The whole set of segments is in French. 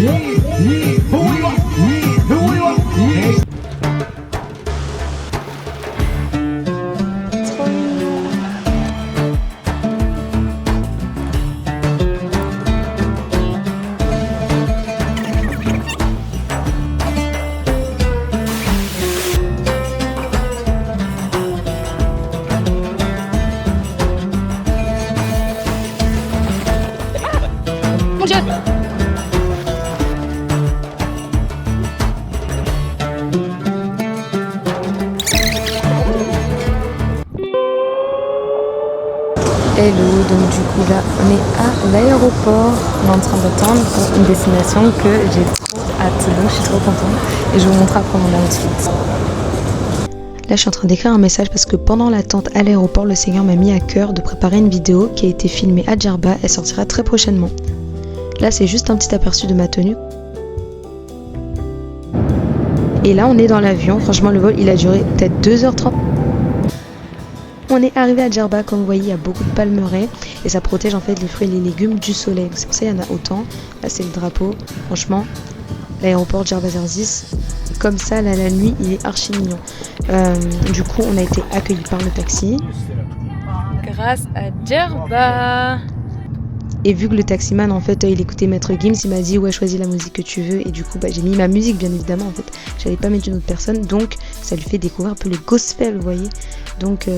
Mon Dieu! Hello, donc du coup là on est à l'aéroport, on est en train d'attendre pour une destination que j'ai trop hâte, donc je suis trop contente et je vous montre après mon outfit. Là je suis en train d'écrire un message parce que pendant l'attente à l'aéroport, le Seigneur m'a mis à cœur de préparer une vidéo qui a été filmée à Djerba, elle sortira très prochainement. Là c'est juste un petit aperçu de ma tenue. Et là on est dans l'avion, franchement le vol il a duré peut-être 2h30. On est arrivé à Djerba, comme vous voyez il y a beaucoup de palmeraies et ça protège en fait les fruits et les légumes du soleil. C'est pour ça qu'il y en a autant. Là c'est le drapeau, franchement l'aéroport Djerba Zerzis, comme ça là la nuit il est archi mignon. Du coup on a été accueillis par le taxi. Grâce à Djerba. Et vu que le taximan en fait il écoutait Maître Gims, il m'a dit ouais choisis la musique que tu veux et du coup j'ai mis ma musique bien évidemment en fait. J'allais pas mettre une autre personne donc ça lui fait découvrir un peu le gospel vous voyez. Donc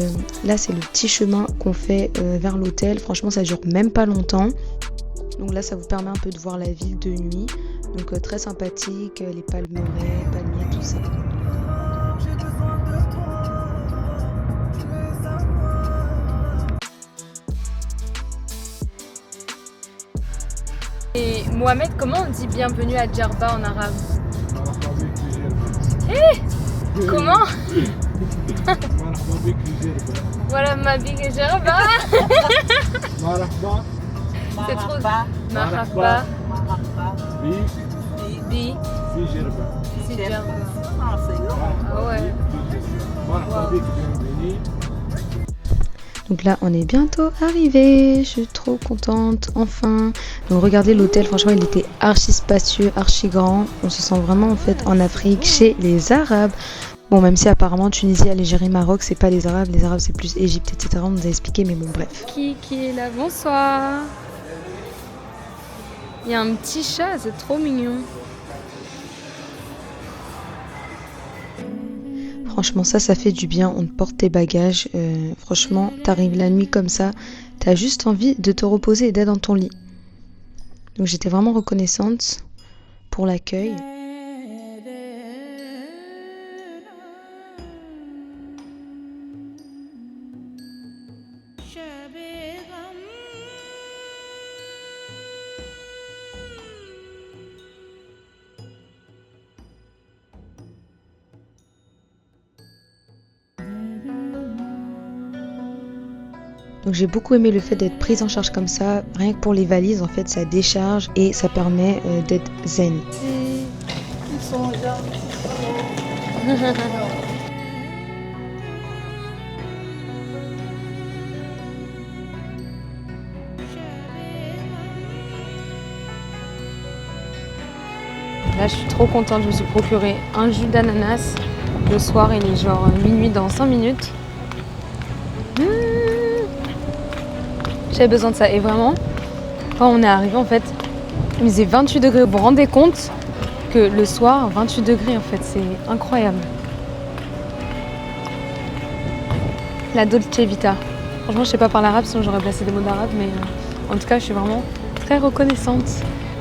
là c'est le petit chemin qu'on fait vers l'hôtel, franchement ça dure même pas longtemps. Donc là ça vous permet un peu de voir la ville de nuit. Donc très sympathique, les palmeraies, palmiers, tout ça. Et Mohamed, comment on dit bienvenue à Djerba en arabe? Eh, comment? Voilà ma big Djerba. C'est trop. Marhaba. Bi. Si Djerba. Ah ouais. Donc là on est bientôt arrivé, je suis trop contente, enfin. Donc regardez l'hôtel, franchement il était archi spacieux, archi grand. On se sent vraiment en fait en Afrique, chez les Arabes. Bon même si apparemment Tunisie, Algérie, Maroc c'est pas les Arabes c'est plus Égypte etc. On nous a expliqué mais bon bref. Qui est là? Bonsoir. Il y a un petit chat, c'est trop mignon. Franchement ça fait du bien, on te porte tes bagages, franchement t'arrives la nuit comme ça, t'as juste envie de te reposer et d'être dans ton lit. Donc j'étais vraiment reconnaissante pour l'accueil. Donc j'ai beaucoup aimé le fait d'être prise en charge comme ça, rien que pour les valises en fait ça décharge et ça permet d'être zen. Ils sont là. Là je suis trop contente, je me suis procuré un jus d'ananas. Le soir il est genre minuit dans 5 minutes. J'avais besoin de ça et vraiment quand on est arrivé en fait il faisait 28 degrés. Vous vous rendez compte que le soir 28 degrés en fait c'est incroyable. La Dolce Vita. Franchement je sais pas parler arabe sinon j'aurais placé des mots d'arabe mais en tout cas je suis vraiment très reconnaissante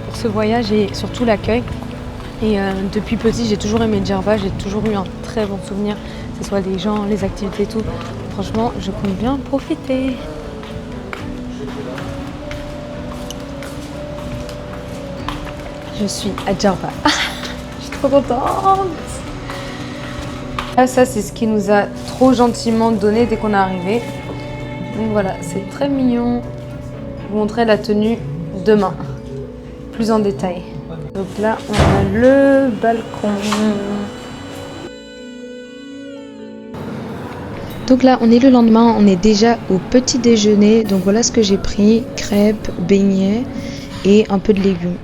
pour ce voyage et surtout l'accueil. Et depuis petit j'ai toujours aimé Djerba, j'ai toujours eu un très bon souvenir, que ce soit les gens, les activités et tout. Franchement je compte bien profiter. Je suis à Djerba. Je suis trop contente. Là, ça, c'est ce qu'il nous a trop gentiment donné dès qu'on est arrivé. Donc voilà, c'est très mignon. Je vous montrerai la tenue demain, plus en détail. Donc là, on a le balcon. Donc là, on est le lendemain, on est déjà au petit déjeuner. Donc voilà ce que j'ai pris, crêpes, beignets et un peu de légumes.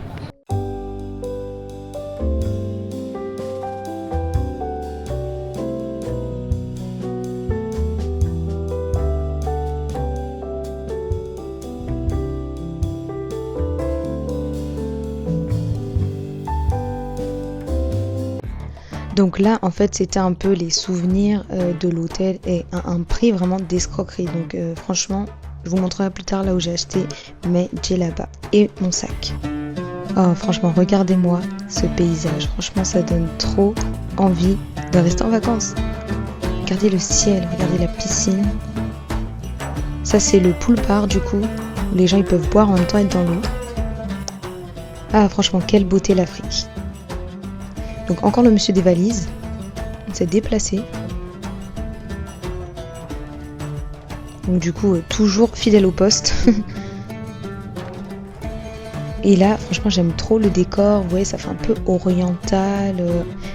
Donc là, en fait, c'était un peu les souvenirs de l'hôtel et un prix vraiment d'escroquerie. Donc franchement, je vous montrerai plus tard là où j'ai acheté mes djellabas et mon sac. Oh, franchement, regardez-moi ce paysage. Franchement, ça donne trop envie de rester en vacances. Regardez le ciel, regardez la piscine. Ça, c'est le pool bar du coup, où les gens ils peuvent boire en même temps être dans l'eau. Ah, franchement, quelle beauté l'Afrique. Donc encore le monsieur des valises. Il s'est déplacé. Donc du coup, toujours fidèle au poste. Et là, franchement, j'aime trop le décor. Vous voyez, ça fait un peu oriental,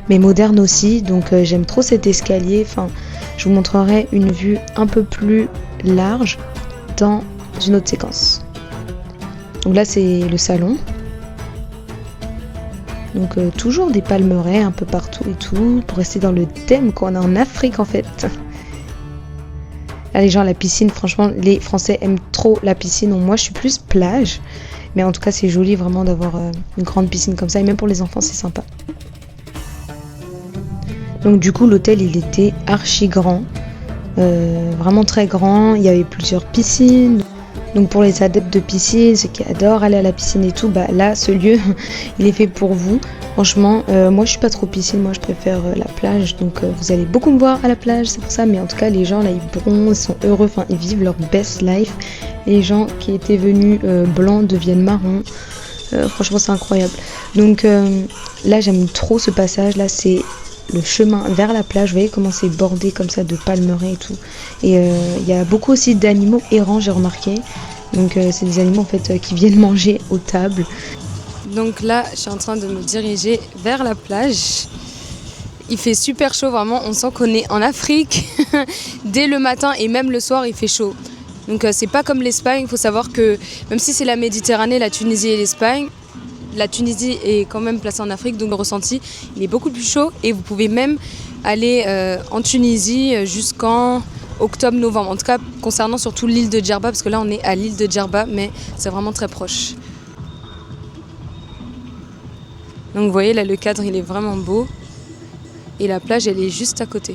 mais moderne aussi. Donc j'aime trop cet escalier. Enfin, je vous montrerai une vue un peu plus large dans une autre séquence. Donc là, c'est le salon. Donc toujours des palmeraies un peu partout et tout, pour rester dans le thème qu'on a en Afrique en fait. Là les gens à la piscine, franchement les Français aiment trop la piscine, donc moi je suis plus plage. Mais en tout cas c'est joli vraiment d'avoir une grande piscine comme ça, et même pour les enfants c'est sympa. Donc du coup l'hôtel il était archi grand, vraiment très grand, il y avait plusieurs piscines. Donc pour les adeptes de piscine, ceux qui adorent aller à la piscine et tout, bah là ce lieu il est fait pour vous. Franchement, moi je suis pas trop piscine, moi je préfère la plage. Donc vous allez beaucoup me voir à la plage, c'est pour ça. Mais en tout cas les gens là ils bronzent, ils sont heureux, enfin ils vivent leur best life. Et les gens qui étaient venus blancs deviennent marrons. Franchement c'est incroyable. Donc là j'aime trop ce passage, là c'est le chemin vers la plage, vous voyez comment c'est bordé comme ça de palmeraies et tout. Et il y a beaucoup aussi d'animaux errants, j'ai remarqué. Donc c'est des animaux en fait qui viennent manger aux tables. Donc là, je suis en train de me diriger vers la plage. Il fait super chaud, vraiment, on sent qu'on est en Afrique. Dès le matin et même le soir, il fait chaud. Donc c'est pas comme l'Espagne, il faut savoir que même si c'est la Méditerranée, la Tunisie et l'Espagne, la Tunisie est quand même placée en Afrique, donc le ressenti, il est beaucoup plus chaud. Et vous pouvez même aller en Tunisie jusqu'en octobre-novembre. En tout cas, concernant surtout l'île de Djerba, parce que là, on est à l'île de Djerba, mais c'est vraiment très proche. Donc vous voyez, là, le cadre, il est vraiment beau. Et la plage, elle est juste à côté.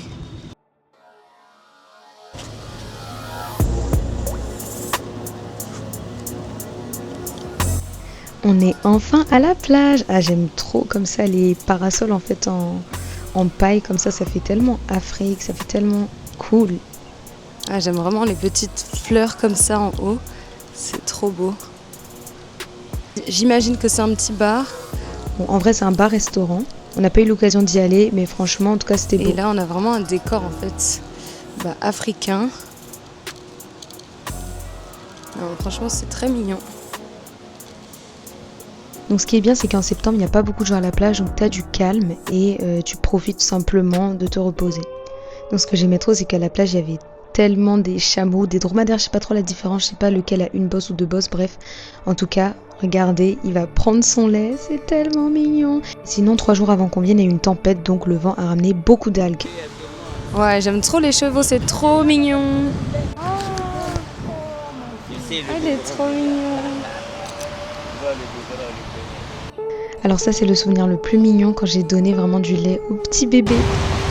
On est enfin à la plage. Ah, j'aime trop comme ça les parasols en fait en paille comme ça fait tellement Afrique, ça fait tellement cool. Ah, j'aime vraiment les petites fleurs comme ça en haut. C'est trop beau. J'imagine que c'est un petit bar. Bon, en vrai, c'est un bar-restaurant. On n'a pas eu l'occasion d'y aller, mais franchement, en tout cas, c'était beau. Et là, on a vraiment un décor en fait africain. Alors, franchement, c'est très mignon. Donc ce qui est bien, c'est qu'en septembre, il n'y a pas beaucoup de gens à la plage, donc tu as du calme et tu profites simplement de te reposer. Donc ce que j'aimais trop, c'est qu'à la plage, il y avait tellement des chameaux, des dromadaires, je sais pas trop la différence, je sais pas lequel a une bosse ou deux bosses, bref. En tout cas, regardez, il va prendre son lait, c'est tellement mignon. Sinon, 3 jours avant qu'on vienne, il y a eu une tempête, donc le vent a ramené beaucoup d'algues. Ouais, j'aime trop les chevaux, c'est trop mignon. Oh, elle est trop mignonne. Alors ça c'est le souvenir le plus mignon quand j'ai donné vraiment du lait au petit bébé.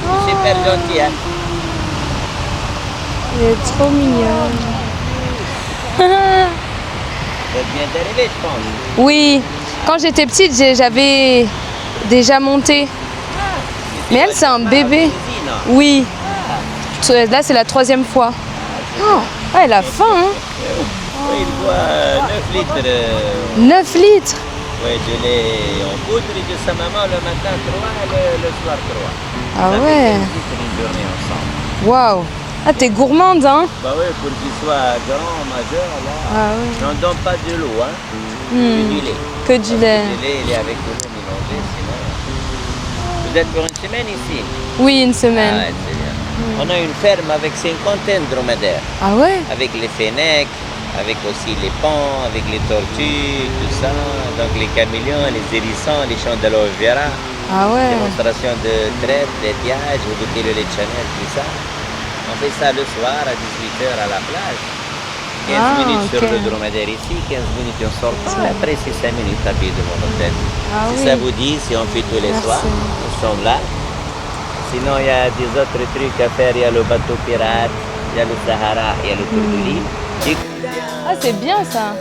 Oh, super gentil, hein. Elle est trop mignonne. Ça vient d'arriver, je pense. Oui, quand j'étais petite j'avais déjà monté. Mais elle c'est un bébé. Oui. Là c'est la 3e fois. Oh, elle a faim hein. Oui, il boit 9 litres. 9 litres. Oui, de lait en poudre et de sa maman le matin 3 et le soir 3. Ah ça ouais. Fait une journée ensemble. Waouh. Ah t'es gourmande hein. Bah oui, pour qu'il soit grand, majeur, là. Ah ouais. On ne donne pas de l'eau, hein. Que du lait. Que du lait. Le lait, il est avec de l'eau mélangée, sinon. Vous êtes pour une semaine ici? Oui, une semaine. Ah ouais, c'est bien. On a une ferme avec 50 dromadaires. Ah ouais. Avec les fennecs, avec aussi les pans, avec les tortues, tout ça. Donc les caméléons, les hérissons, les champs d'aloe vera. Ah ouais. Démonstration de traite, laitiage, vous goûtez le lait de Chanel, tout ça. On fait ça le soir à 18h à la plage. 15 minutes sur le dromadaire ici, 15 minutes on sort pas. Après c'est 5 minutes à pied de mon hôtel. Ah Si oui. ça vous dit, si on fait tous les soirs, nous sommes là. Sinon, il y a des autres trucs à faire. Il y a le bateau pirate, il y a le Sahara, il y a le tour de l'île. Ah, c'est bien ça.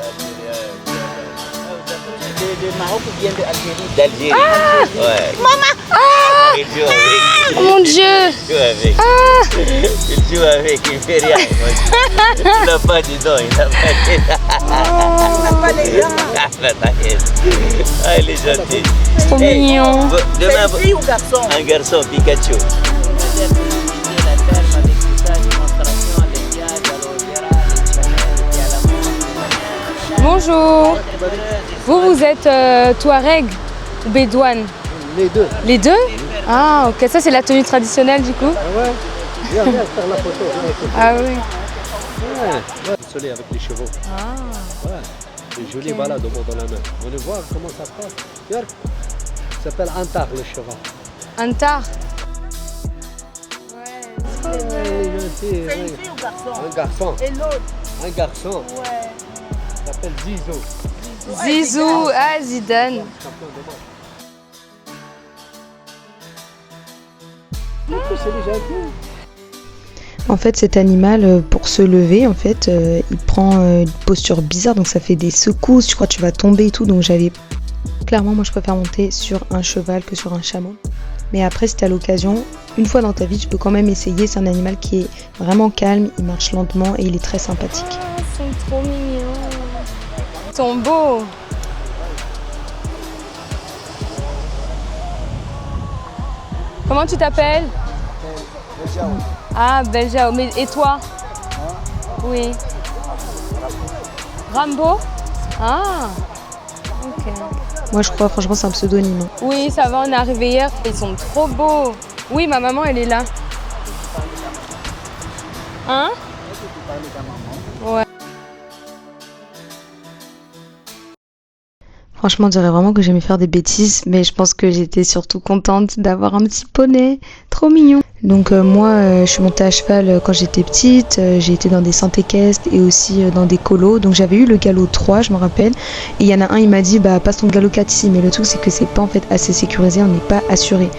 De Maroc ou bien d'Algérie? Ouais. Maman! Il joue avec. Oh mon Dieu. Il joue avec. Il joue avec, il fait rien. Il n'a pas de dents, il n'a pas de dents. Il n'a pas les dents. Ah, il est gentil. Trop mignon. Demain, C'est une fille ou garçon? un garçon, Pikachu. Bonjour. Vous êtes Touareg ou Bédouane? Les deux. Les deux? Ah, ok. Ça, c'est la tenue traditionnelle du coup? Ouais. Viens faire la photo. Ah oui. Ouais. Soleil avec les chevaux. Ah. Ouais. C'est joli, voilà, dans la main. Vous voulez voir comment ça se passe? Regarde. Ça s'appelle Antar, le cheval. Antar. Il est gentil, C'est une ouais. fille ou garçon? Un garçon. Et l'autre? Un garçon. Ouais. Il s'appelle Zizo. Zizou. Ah, Zidane. Champion de monde. C'est déjà un peu. En fait, cet animal, pour se lever, en fait, il prend une posture bizarre, donc ça fait des secousses, je crois que tu vas tomber et tout, donc j'avais... Clairement, moi je préfère monter sur un cheval que sur un chameau. Mais après, si tu as l'occasion, une fois dans ta vie, tu peux quand même essayer. C'est un animal qui est vraiment calme, il marche lentement et il est très sympathique. Ah, ils sont trop mignons. Ils sont beaux. Comment tu t'appelles? Ah, Beljao. Mais et toi? Oui. Rambo? Ah. Ok. Moi je crois, franchement, c'est un pseudonyme. Oui, ça va, on est arrivé hier. Ils sont trop beaux. Oui, ma maman, elle est là. Hein? Ouais. Franchement, on dirait vraiment que j'aimais faire des bêtises, mais je pense que j'étais surtout contente d'avoir un petit poney, trop mignon. Donc moi, je suis montée à cheval quand j'étais petite, j'ai été dans des santé équestres et aussi dans des colos. Donc j'avais eu le galop 3, je me rappelle, et il y en a un, il m'a dit, bah passe ton galop 4 ici, mais le truc c'est que c'est pas en fait assez sécurisé, on n'est pas assuré.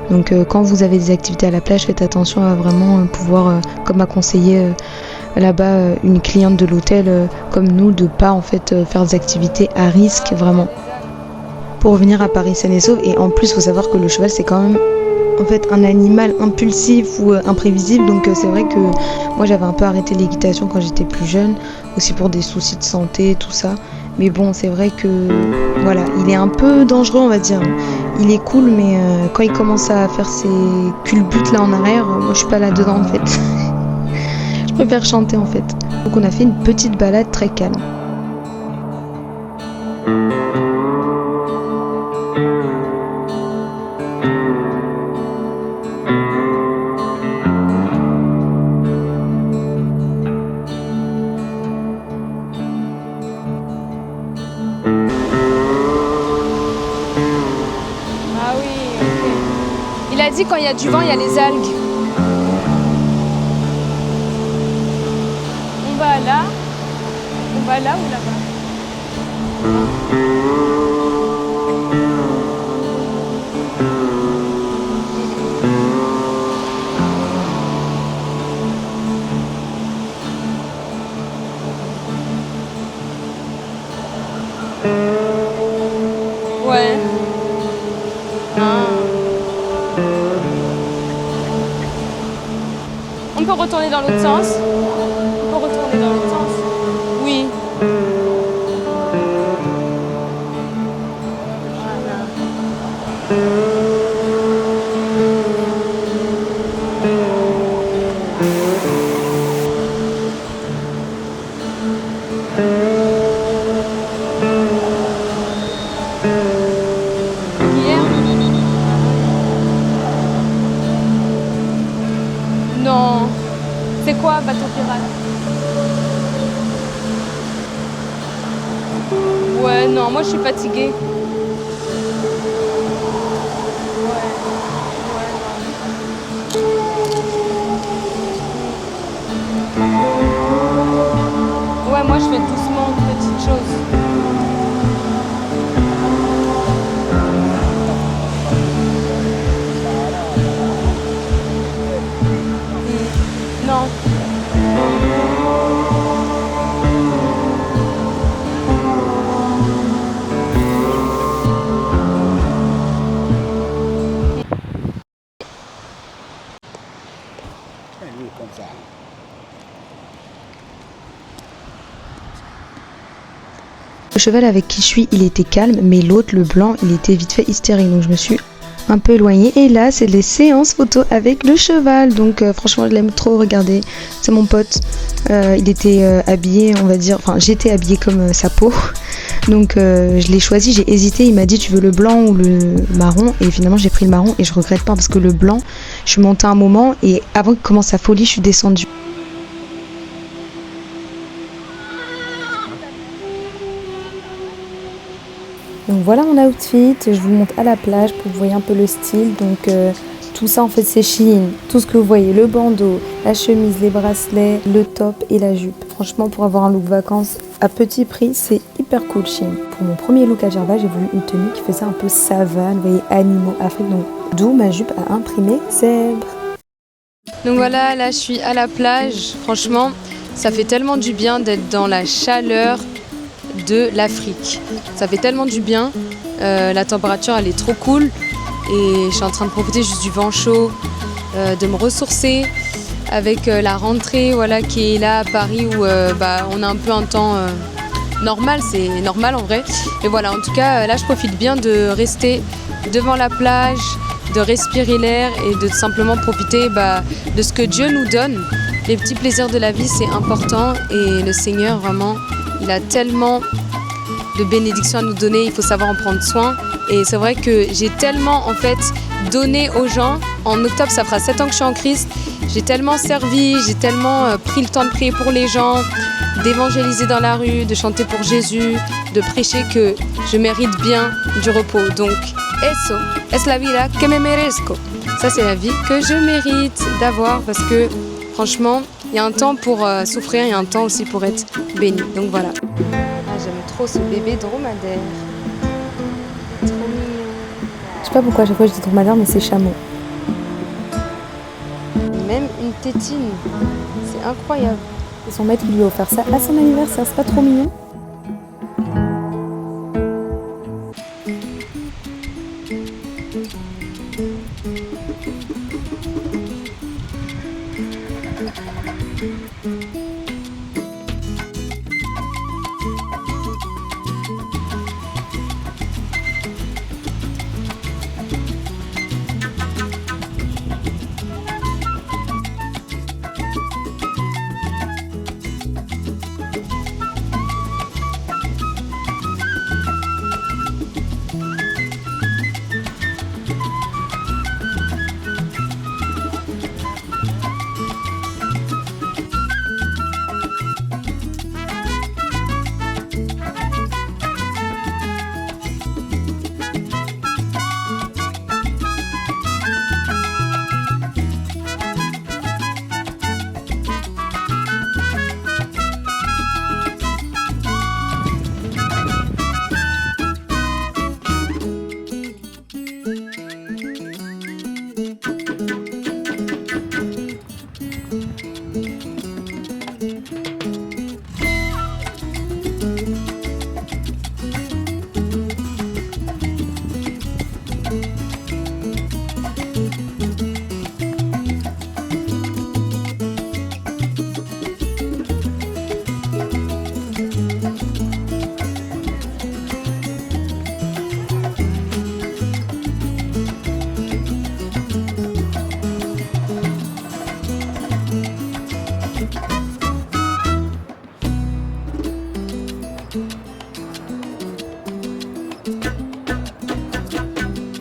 Donc quand vous avez des activités à la plage, faites attention à vraiment pouvoir, comme m'a conseillé là-bas une cliente de l'hôtel comme nous, de pas en fait faire des activités à risque vraiment. Pour revenir à Paris saine et sauve, et en plus faut savoir que le cheval c'est quand même en fait un animal impulsif ou imprévisible, donc c'est vrai que moi j'avais un peu arrêté l'équitation quand j'étais plus jeune, aussi pour des soucis de santé, tout ça. Mais bon, c'est vrai que voilà, il est un peu dangereux, on va dire. Il est cool, mais quand il commence à faire ses culbutes là en arrière, moi je suis pas là-dedans en fait. Je préfère chanter en fait. Donc on a fait une petite balade très calme. Ah oui, ok. Il a dit quand il y a du vent, il y a les algues. On va là. On va là ou là-bas? Ouais. Ah. On peut retourner dans l'autre sens? On peut retourner dans l'autre sens? Oui. Hier? Non. C'est quoi bateau pirate? Ouais, non, moi je suis fatiguée. Ouais, moi je fais doucement, petite chose. Le cheval avec qui je suis, il était calme, mais l'autre, le blanc, il était vite fait hystérique. Donc je me suis un peu éloignée. Et là, c'est les séances photo avec le cheval. Donc franchement, je l'aime trop. Regardez, c'est mon pote. Il était habillé, on va dire, enfin j'étais habillée comme sa peau. Donc je l'ai choisi, j'ai hésité. Il m'a dit tu veux le blanc ou le marron, et finalement j'ai pris le marron et je regrette pas parce que le blanc, je suis montée un moment et avant qu'il commence sa folie, je suis descendue. Donc voilà mon outfit, je vous montre à la plage pour que vous voyez un peu le style. Donc tout ça en fait c'est Shein, tout ce que vous voyez, le bandeau, la chemise, les bracelets, le top et la jupe. Franchement pour avoir un look vacances à petit prix c'est hyper cool Shein. Pour mon premier look à Djerba j'ai voulu une tenue qui faisait un peu savane, vous voyez, animaux, Afrique, donc d'où ma jupe à imprimer zèbre. Donc voilà, là je suis à la plage, franchement ça fait tellement du bien d'être dans la chaleur de l'Afrique. Ça fait tellement du bien, la température elle est trop cool et je suis en train de profiter juste du vent chaud, de me ressourcer avec la rentrée voilà, qui est là à Paris où on a un peu un temps normal, c'est normal en vrai. Et voilà, en tout cas là je profite bien de rester devant la plage, de respirer l'air et de simplement profiter de ce que Dieu nous donne. Les petits plaisirs de la vie c'est important et le Seigneur vraiment il a tellement de bénédictions à nous donner, il faut savoir en prendre soin. Et c'est vrai que j'ai tellement en fait donné aux gens. En octobre, ça fera 7 ans que je suis en Christ. J'ai tellement servi, j'ai tellement pris le temps de prier pour les gens, d'évangéliser dans la rue, de chanter pour Jésus, de prêcher que je mérite bien du repos. Donc, eso es la vida que me merezco. Ça, c'est la vie que je mérite d'avoir parce que franchement, il y a un temps pour souffrir, il y a un temps aussi pour être béni. Donc voilà. Ah, j'aime trop ce bébé dromadaire. Trop mignon. Je sais pas pourquoi à chaque fois je dis dromadaire, mais c'est chameau. Même une tétine. C'est incroyable. Et son maître lui a offert ça à son anniversaire. C'est pas trop mignon ?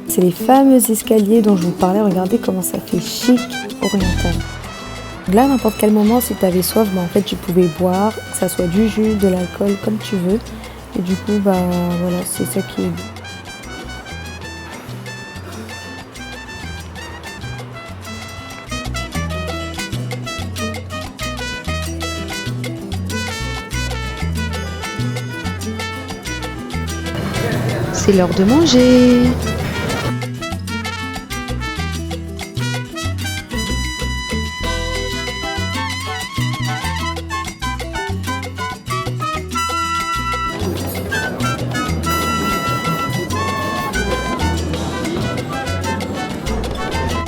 C'est les fameux escaliers dont je vous parlais. Regardez comment ça fait chic oriental. Là, à n'importe quel moment, si tu avais soif, en fait, tu pouvais boire, que ça soit du jus, de l'alcool, comme tu veux. Et du coup, voilà, c'est ça qui est bon. C'est l'heure de manger.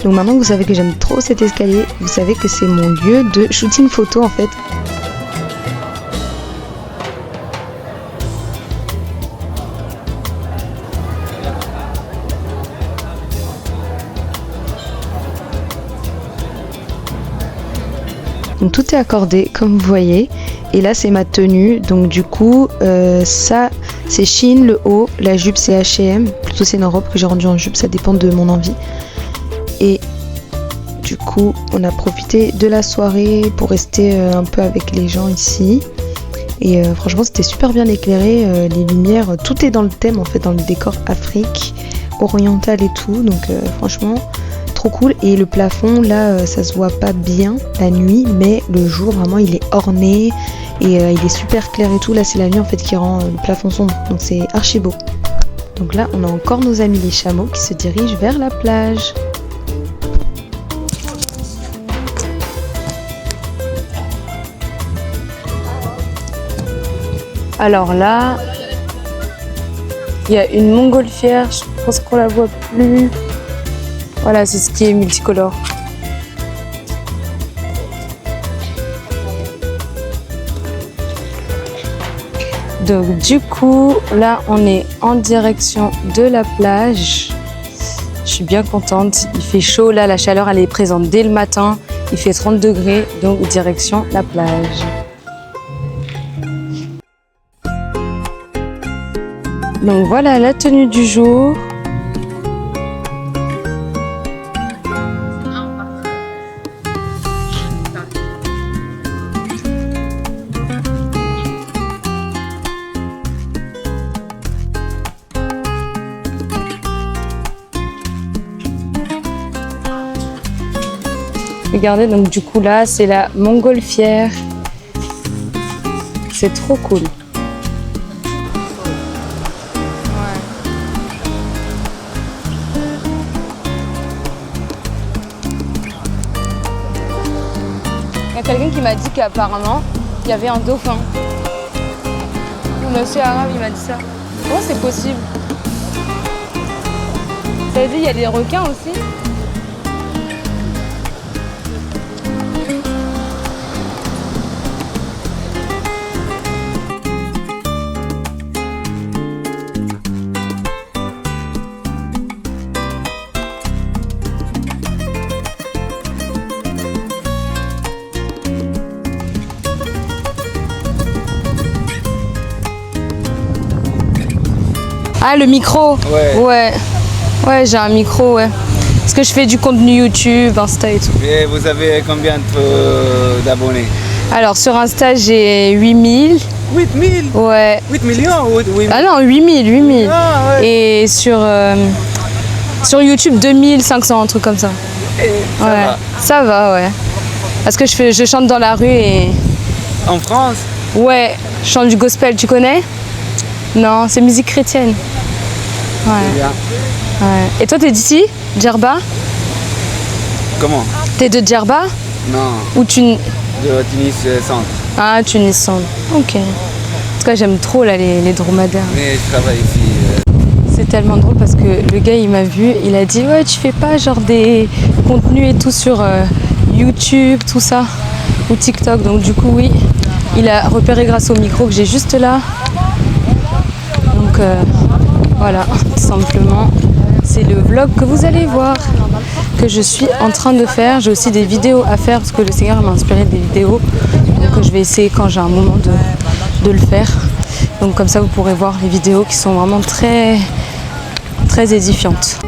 Donc maintenant que vous savez que j'aime trop cet escalier, vous savez que c'est mon lieu de shooting photo en fait. Donc tout est accordé comme vous voyez. Et là c'est ma tenue. Donc du coup ça c'est Shein le haut, la jupe c'est H&M. Plutôt c'est une robe que j'ai rendue en jupe, ça dépend de mon envie. Et du coup on a profité de la soirée pour rester un peu avec les gens ici. Et franchement c'était super bien éclairé, les lumières, tout est dans le thème en fait, dans le décor Afrique, oriental et tout. Donc franchement trop cool. Et le plafond là ça se voit pas bien la nuit, mais le jour vraiment il est orné et il est super clair et tout. Là c'est la nuit en fait qui rend le plafond sombre, donc c'est archi beau. Donc là on a encore nos amis les chameaux qui se dirigent vers la plage. Alors là, il y a une montgolfière, je pense qu'on la voit plus. Voilà, c'est ce qui est multicolore. Donc du coup, là on est en direction de la plage. Je suis bien contente, il fait chaud là, la chaleur elle est présente dès le matin. Il fait 30 degrés, donc direction la plage. Donc voilà la tenue du jour. Regardez, donc du coup là c'est la montgolfière. C'est trop cool. Il y a quelqu'un qui m'a dit qu'apparemment il y avait un dauphin. Le monsieur arabe il m'a dit ça. Comment c'est possible? Ça veut dire il y a des requins aussi? Ah, le micro? Ouais, j'ai un micro, ouais. Parce que je fais du contenu YouTube, Insta et tout. Et vous avez combien d'abonnés? Alors, sur Insta, j'ai 8000. 8000? Ouais. 8 millions ou 8 Ah non, 8000. Ah, ouais. Et sur YouTube, 2500, un truc comme ça. Ça Ouais, va. ça va, ouais. Parce que je chante dans la rue et... En France? Ouais, je chante du gospel, tu connais? Non, c'est musique chrétienne. Ouais. Bien. Ouais. Et toi, t'es d'ici, Djerba? Comment? T'es de Djerba? Non, Ou tu... de Tunis Centre. Ah, Tunis Centre. Ok. En tout cas, j'aime trop là, les dromadaires. Mais je travaille ici. C'est tellement drôle parce que le gars, il m'a vu, il a dit « Ouais, tu fais pas genre des contenus et tout sur YouTube, tout ça, ou TikTok ?» Donc du coup, oui, il a repéré grâce au micro que j'ai juste là. Donc voilà, tout simplement, c'est le vlog que vous allez voir, que je suis en train de faire. J'ai aussi des vidéos à faire parce que le Seigneur m'a inspiré des vidéos. Donc je vais essayer quand j'ai un moment de le faire. Donc comme ça, vous pourrez voir les vidéos qui sont vraiment très, très édifiantes.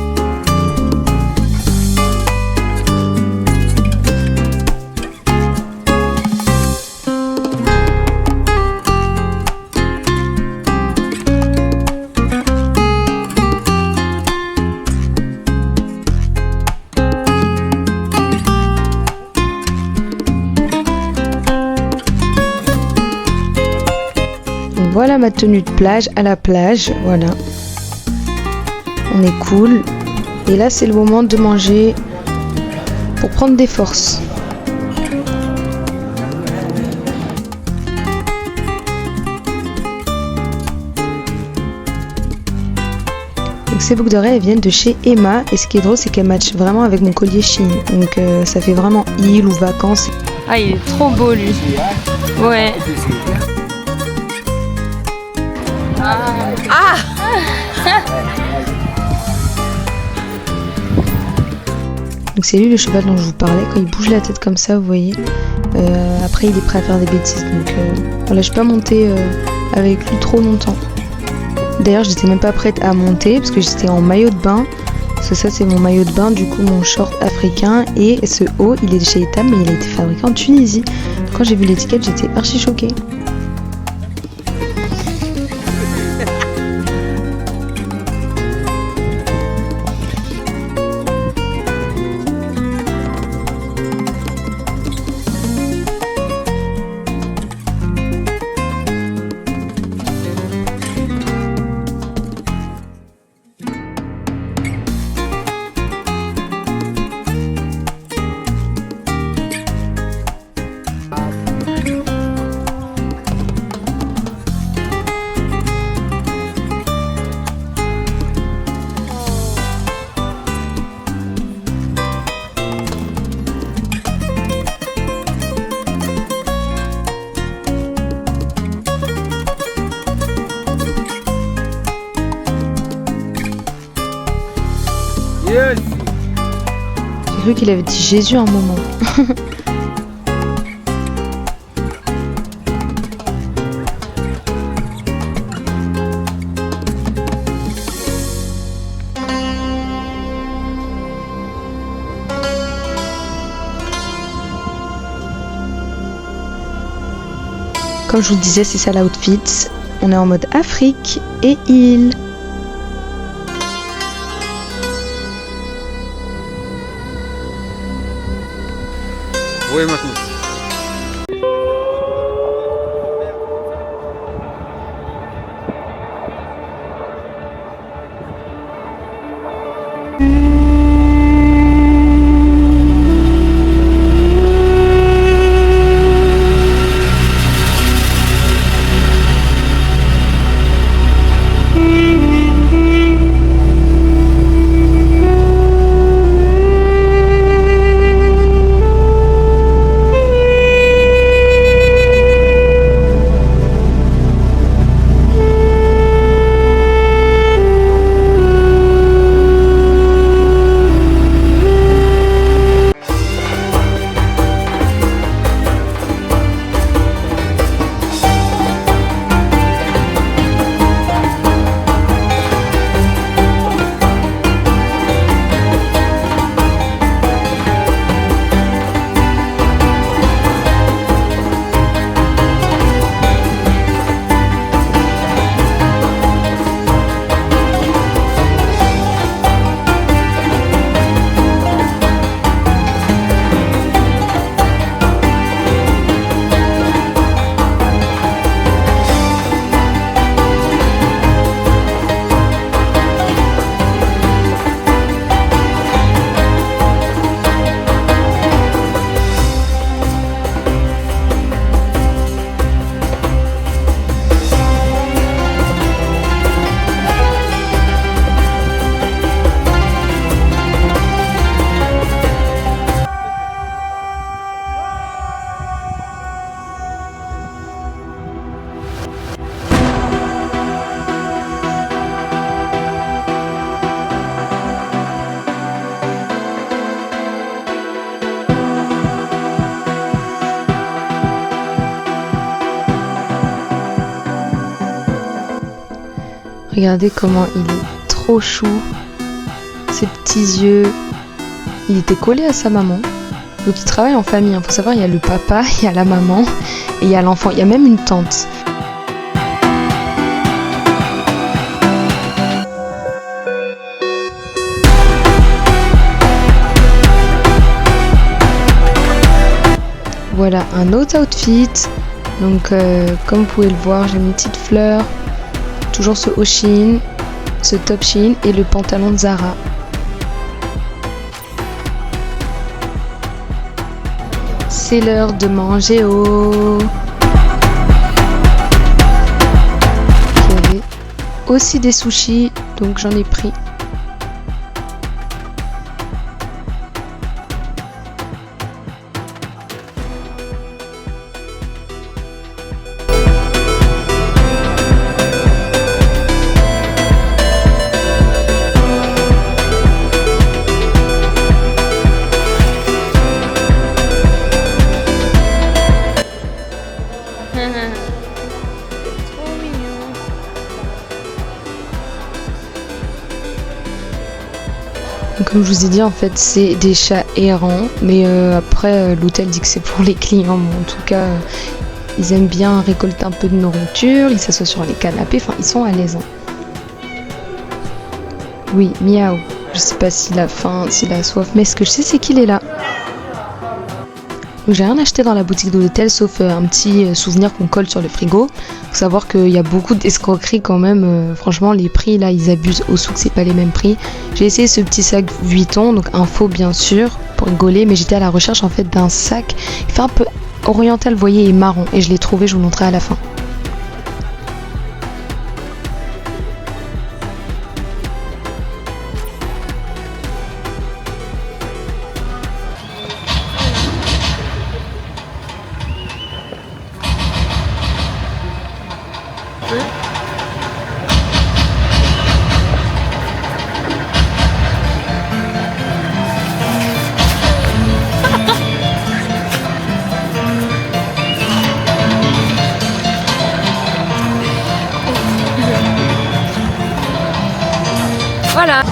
Voilà ma tenue de plage à la plage, voilà. On est cool. Et là c'est le moment de manger pour prendre des forces. Donc ces boucles d'oreilles elles viennent de chez Emma. Et ce qui est drôle c'est qu'elles matchent vraiment avec mon collier Shein. Donc ça fait vraiment île ou vacances. Ah, il est trop beau lui. Ouais. Ah! Donc c'est lui le cheval dont je vous parlais. Quand il bouge la tête comme ça, vous voyez, après il est prêt à faire des bêtises. Donc voilà, je suis pas montée avec lui trop longtemps. D'ailleurs, j'étais même pas prête à monter parce que j'étais en maillot de bain. Parce que ça c'est mon maillot de bain, du coup mon short africain. Et ce haut, il est de chez Etam, mais il a été fabriqué en Tunisie. Quand j'ai vu l'étiquette, j'étais archi choquée. Yes. J'ai cru qu'il avait dit Jésus à un moment. Comme je vous le disais, c'est ça l'outfit. On est en mode Afrique et île. Oui, maintenant. Regardez comment il est trop chou. Ses petits yeux. Il était collé à sa maman. Donc il travaille en famille. Faut savoir, il y a le papa, il y a la maman et il y a l'enfant. Il y a même une tante. Voilà un autre outfit. Donc comme vous pouvez le voir, j'ai une petite fleur. Toujours ce haut Shein, ce top Shein et le pantalon de Zara. C'est l'heure de manger au... Il y avait aussi des sushis, donc j'en ai pris. Donc, comme je vous ai dit, en fait, c'est des chats errants. Mais après, l'hôtel dit que c'est pour les clients. Bon, en tout cas, ils aiment bien récolter un peu de nourriture. Ils s'assoient sur les canapés. Enfin, ils sont à l'aise. Hein. Oui, miaou. Je sais pas s'il a faim, s'il a soif. Mais ce que je sais, c'est qu'il est là. Donc j'ai rien acheté dans la boutique de l'hôtel sauf un petit souvenir qu'on colle sur le frigo. Faut savoir qu'il y a beaucoup d'escroqueries quand même. Franchement les prix là ils abusent au souk, c'est pas les mêmes prix. J'ai essayé ce petit sac Vuitton, donc un faux bien sûr, pour rigoler, mais j'étais à la recherche en fait d'un sac qui fait un peu oriental, vous voyez, et marron. Et je l'ai trouvé, je vous le montrerai à la fin. Voilà.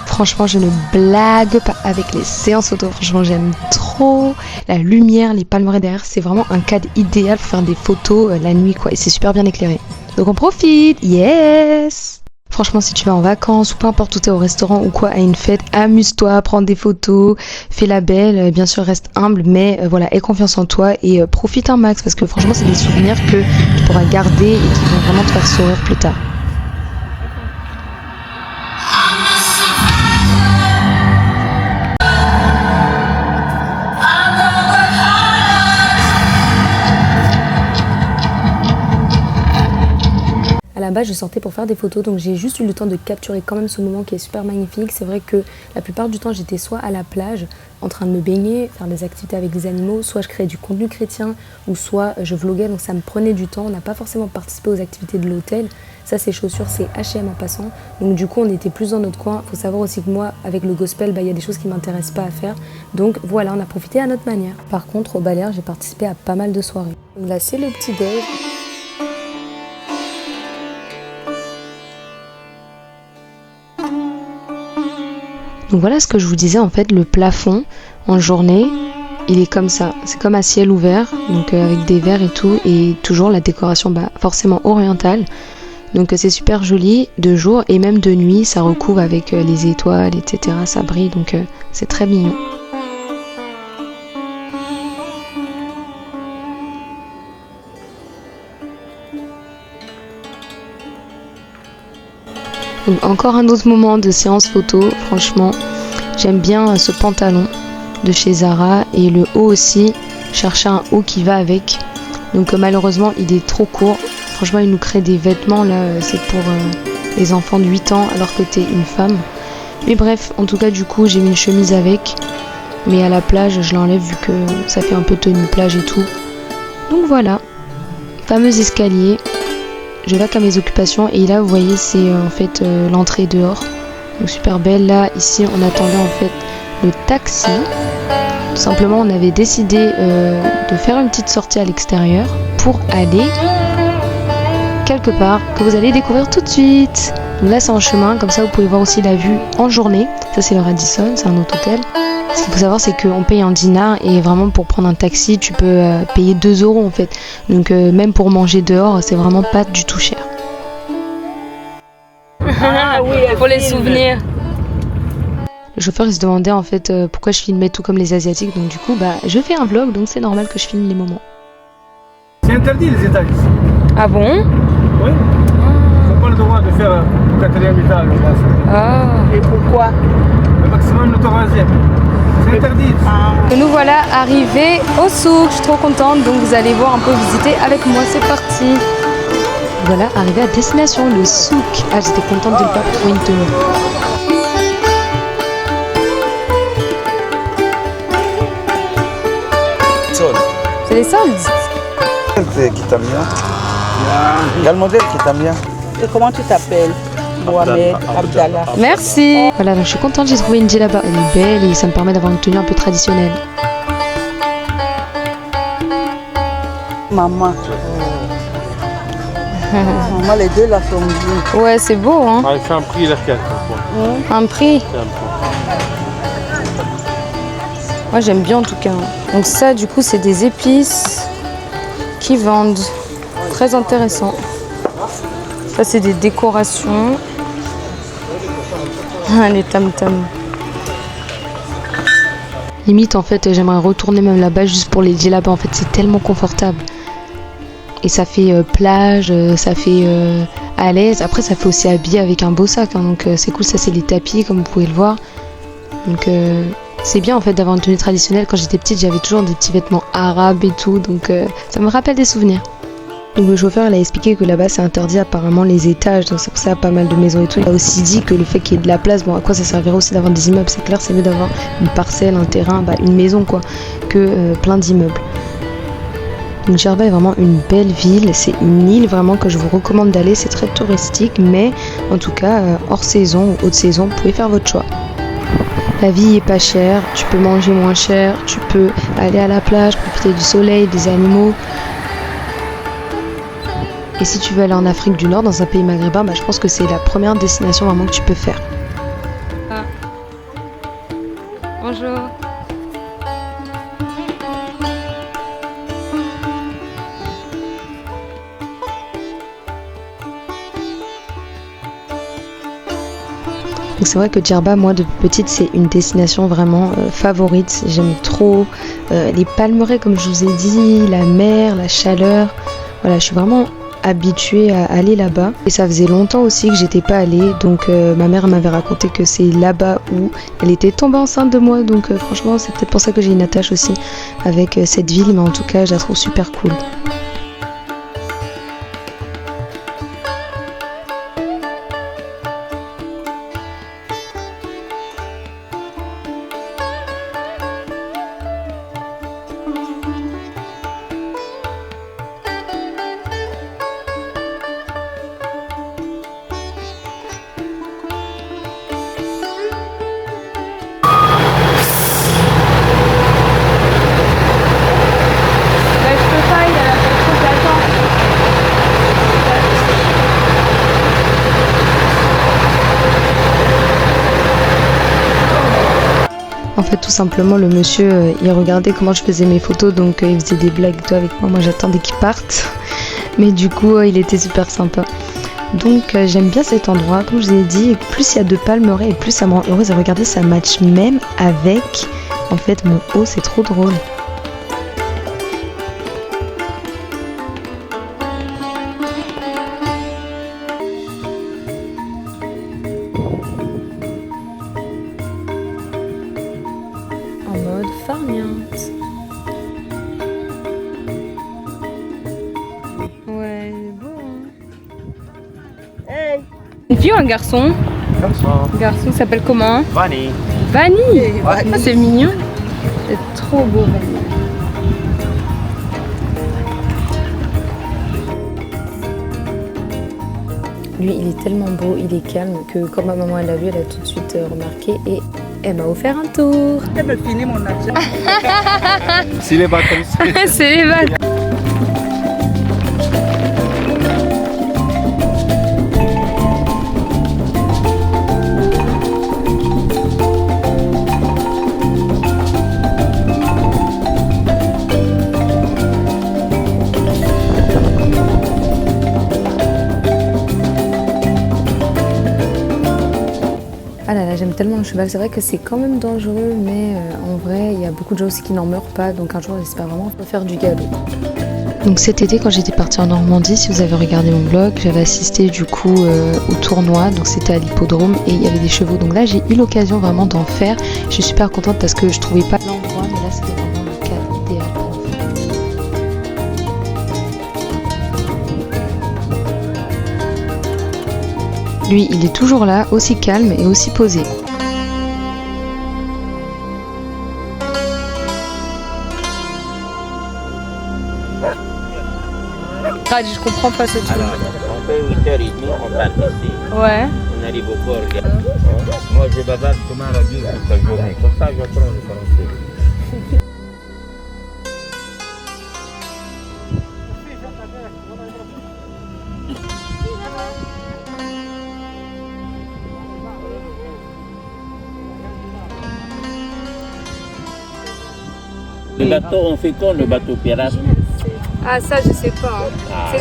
Franchement, je ne blague pas avec les séances photo. Franchement, j'aime trop la lumière, les palmeraies derrière. C'est vraiment un cadre idéal pour faire des photos la nuit, quoi. Et c'est super bien éclairé. Donc on profite. Yes! Franchement, si tu vas en vacances ou peu importe où tu es au restaurant ou quoi, à une fête, amuse-toi, prends des photos, fais la belle. Bien sûr, reste humble, mais voilà, aie confiance en toi et profite un max parce que franchement, c'est des souvenirs que tu pourras garder et qui vont vraiment te faire sourire plus tard. À la base, je sortais pour faire des photos, donc j'ai juste eu le temps de capturer quand même ce moment qui est super magnifique. C'est vrai que la plupart du temps, j'étais soit à la plage, en train de me baigner, faire des activités avec des animaux, soit je créais du contenu chrétien, ou soit je vloguais, donc ça me prenait du temps. On n'a pas forcément participé aux activités de l'hôtel. Ça, ces chaussures, c'est H&M en passant. Donc du coup, on était plus dans notre coin. Il faut savoir aussi que moi, avec le gospel, il y a des choses qui ne m'intéressent pas à faire. Donc voilà, on a profité à notre manière. Par contre, au Baleares, j'ai participé à pas mal de soirées. Donc là, c'est le petit déj. Donc voilà ce que je vous disais, en fait, le plafond en journée, il est comme ça. C'est comme à ciel ouvert, donc avec des verres et tout, et toujours la décoration forcément orientale. Donc c'est super joli de jour et même de nuit, ça recouvre avec les étoiles, etc. Ça brille, donc c'est très mignon. Donc encore un autre moment de séance photo, franchement, j'aime bien ce pantalon de chez Zara et le haut aussi, chercher un haut qui va avec. Donc malheureusement il est trop court, franchement il nous crée des vêtements là, c'est pour les enfants de 8 ans alors que t'es une femme. Mais bref, en tout cas du coup j'ai mis une chemise avec, mais à la plage je l'enlève vu que ça fait un peu tenue plage et tout. Donc voilà, fameux escalier. Je vais qu'à mes occupations et là vous voyez c'est en fait l'entrée dehors, donc super belle. Là ici on attendait en fait le taxi, tout simplement on avait décidé de faire une petite sortie à l'extérieur pour aller quelque part que vous allez découvrir tout de suite. Donc là c'est en chemin, comme ça vous pouvez voir aussi la vue en journée. Ça c'est le Radisson, c'est un autre hôtel. Ce qu'il faut savoir c'est qu'on paye en dinars et vraiment pour prendre un taxi tu peux payer 2 € en fait. Donc même pour manger dehors c'est vraiment pas du tout cher. Ah oui, pour les souvenirs. Le chauffeur il se demandait en fait pourquoi je filmais tout comme les asiatiques, donc du coup je fais un vlog donc c'est normal que je filme les moments. C'est interdit les étages. Ah bon? Oui. Ils n'ont pas le droit de faire le 4e étage. Ah. Et pourquoi? Le maximum le 3e. C'est interdit. Et nous voilà arrivés au souk, je suis trop contente, donc vous allez voir un peu, visiter avec moi, c'est parti. Voilà, arrivé à destination, le souk. Ah j'étais contente de ne pas trouver une tenue. C'est les soldes. Qui t'aime bien? Quel modèle qui t'aime bien? Et comment tu t'appelles? Mohamed Abdallah. Merci. Voilà, donc je suis contente, j'ai trouvé une djellaba, elle est belle et ça me permet d'avoir une tenue un peu traditionnelle. Maman. Moi, les deux là sont bien. Ouais, c'est beau, hein. Allez, fais un prix là, Un prix. Moi, j'aime bien en tout cas. Donc ça, du coup, c'est des épices qui vendent. Très intéressant. Ça, c'est des décorations. Ah, les tam-tams. Limite, en fait, j'aimerais retourner même là-bas juste pour les djellabas. En fait, c'est tellement confortable. Et ça fait plage, ça fait à l'aise. Après, ça fait aussi habillé avec un beau sac. Hein, donc, c'est cool. Ça, c'est les tapis, comme vous pouvez le voir. Donc, c'est bien, en fait, d'avoir une tenue traditionnelle. Quand j'étais petite, j'avais toujours des petits vêtements arabes et tout. Donc, ça me rappelle des souvenirs. Donc le chauffeur il a expliqué que là-bas c'est interdit apparemment les étages, donc c'est pour ça pas mal de maisons et tout. Il a aussi dit que le fait qu'il y ait de la place, bon à quoi ça servirait aussi d'avoir des immeubles, c'est clair, c'est mieux d'avoir une parcelle, un terrain, une maison quoi, que plein d'immeubles. Donc Djerba est vraiment une belle ville, c'est une île vraiment que je vous recommande d'aller, c'est très touristique mais en tout cas hors saison ou haute saison, vous pouvez faire votre choix. La vie est pas chère, tu peux manger moins cher, tu peux aller à la plage, profiter du soleil, des animaux. Et si tu veux aller en Afrique du Nord, dans un pays maghrébin, je pense que c'est la première destination vraiment que tu peux faire. Ah. Bonjour. Donc c'est vrai que Djerba, moi depuis petite, c'est une destination vraiment favorite. J'aime trop les palmeraies comme je vous ai dit, la mer, la chaleur. Voilà, je suis vraiment habituée à aller là-bas et ça faisait longtemps aussi que j'étais pas allée, donc ma mère m'avait raconté que c'est là-bas où elle était tombée enceinte de moi, donc franchement c'est peut-être pour ça que j'ai une attache aussi avec cette ville, mais en tout cas je la trouve super cool. En fait, tout simplement, le monsieur, il regardait comment je faisais mes photos, donc il faisait des blagues et tout avec moi. Moi, j'attendais qu'il parte. Mais du coup, il était super sympa. Donc, j'aime bien cet endroit. Comme je vous ai dit, plus il y a de palmeraies et plus ça me rend heureuse à regarder. Ça match même avec, en fait, mon haut. C'est trop drôle. En mode farniente. Ouais, beau. Hein. Une fille ou un garçon? Le garçon s'appelle comment? Vanille. Vanille. C'est mignon. C'est trop beau, Vanille. Lui, il est tellement beau, il est calme que quand ma maman elle l'a vu, elle a tout de suite remarqué et elle m'a offert un tour. Je me finis mon argent. C'est les vacances. C'est les vacances. Ah là là, j'aime tellement le cheval. C'est vrai que c'est quand même dangereux, mais en vrai, il y a beaucoup de gens aussi qui n'en meurent pas. Donc un jour, j'espère vraiment faire du galop. Donc cet été, quand j'étais partie en Normandie, si vous avez regardé mon vlog, j'avais assisté du coup au tournoi. Donc c'était à l'hippodrome et il y avait des chevaux. Donc là, j'ai eu l'occasion vraiment d'en faire. Je suis super contente parce que je trouvais pas l'endroit, mais là, c'était vraiment le cadre idéal pour en faire. Lui, il est toujours là, aussi calme et aussi posé. Ah, je comprends pas ce truc. Alors, on fait 8h30, on part ici. Ouais. On arrive au port. Moi, je bavarde comme un radio toute la journée. Comme ça, j'apprends le français. bateau, on fait quand le bateau pirate? Ah, ça, je sais pas. Hein. Ah.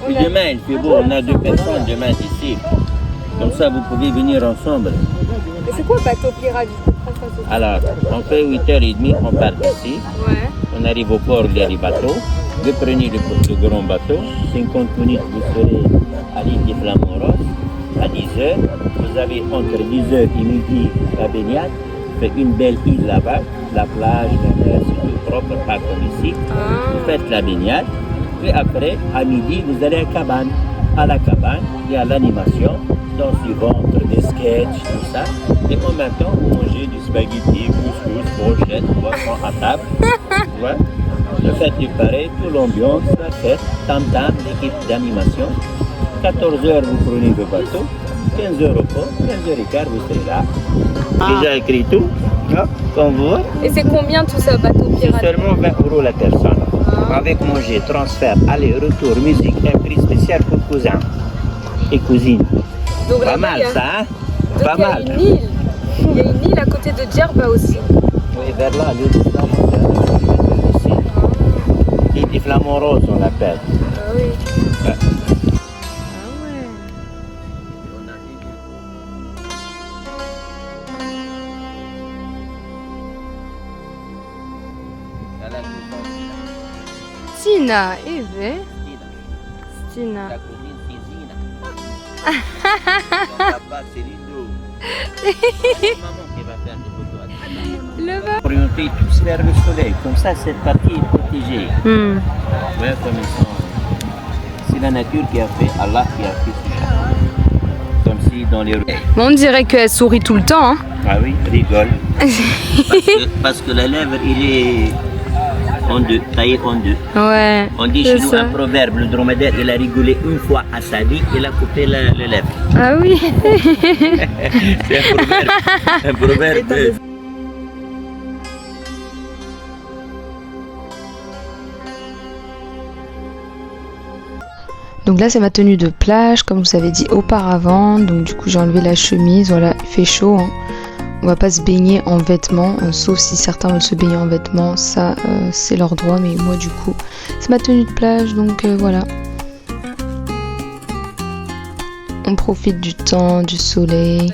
Puis demain, il fait beau, on a 2 personnes demain ici. Comme ça, vous pouvez venir ensemble. Mais c'est quoi le bateau pirate? Alors, on fait 8h30, on part d'ici. Ouais. On arrive au port, il y a les bateaux. Vous prenez le grand bateau. 50 minutes, vous serez à l'île des Flamands-Roses. À 10h, vous avez entre 10h et midi la baignade. Fait une belle île là-bas. La plage, la mer, c'est tout propre, pas comme ici. Vous faites la baignade. Puis après, à midi, vous allez à la cabane. À la cabane, il y a l'animation, danse du ventre, des sketchs, tout ça. Et en même temps, vous mangez du spaghetti, couscous, brochette, boisson à table. Ouais. Le fait est pareil, toute l'ambiance, la fête, tam-tam, l'équipe d'animation. 14h, vous prenez le bateau. 15h au port, 15h15, vous serez là. Déjà écrit tout, comme vous. Et c'est combien tout ça, bateau pirate? C'est seulement 20 € la personne. Avec manger, transfert, aller-retour, musique, un prix spécial pour cousins et cousines. Donc, pas mal ça, hein? Pas mal. Il y a une île à côté de Djerba aussi. Oui, vers là, l'île des Flamands, ici. L'île des Flamands Roses, on l'appelle. Ah oui. Ouais. Stina, Eve. Stina. La cousine, c'est Zina. Son papa, c'est Lindo. C'est maman qui va faire des photos. Le va. Orienter tous vers le soleil, comme ça cette partie est protégée. Ouais, comme ils sont. C'est la nature qui a fait, Allah qui a fait ce chapeau. Comme si dans les rues. On dirait qu'elle sourit tout le temps. Hein. Ah oui, rigole. parce que la lèvre, il est en deux, taillé en deux. Ouais. On dit chez nous un proverbe, le dromadaire, il a rigolé une fois à sa vie, il a coupé le lèvre. Ah oui. C'est un proverbe. Un proverbe. Donc là c'est ma tenue de plage comme je vous avais dit auparavant, donc du coup j'ai enlevé la chemise, voilà il fait chaud, hein. On va pas se baigner en vêtements, sauf si certains veulent se baigner en vêtements, ça c'est leur droit, mais moi du coup c'est ma tenue de plage, donc voilà. On profite du temps, du soleil.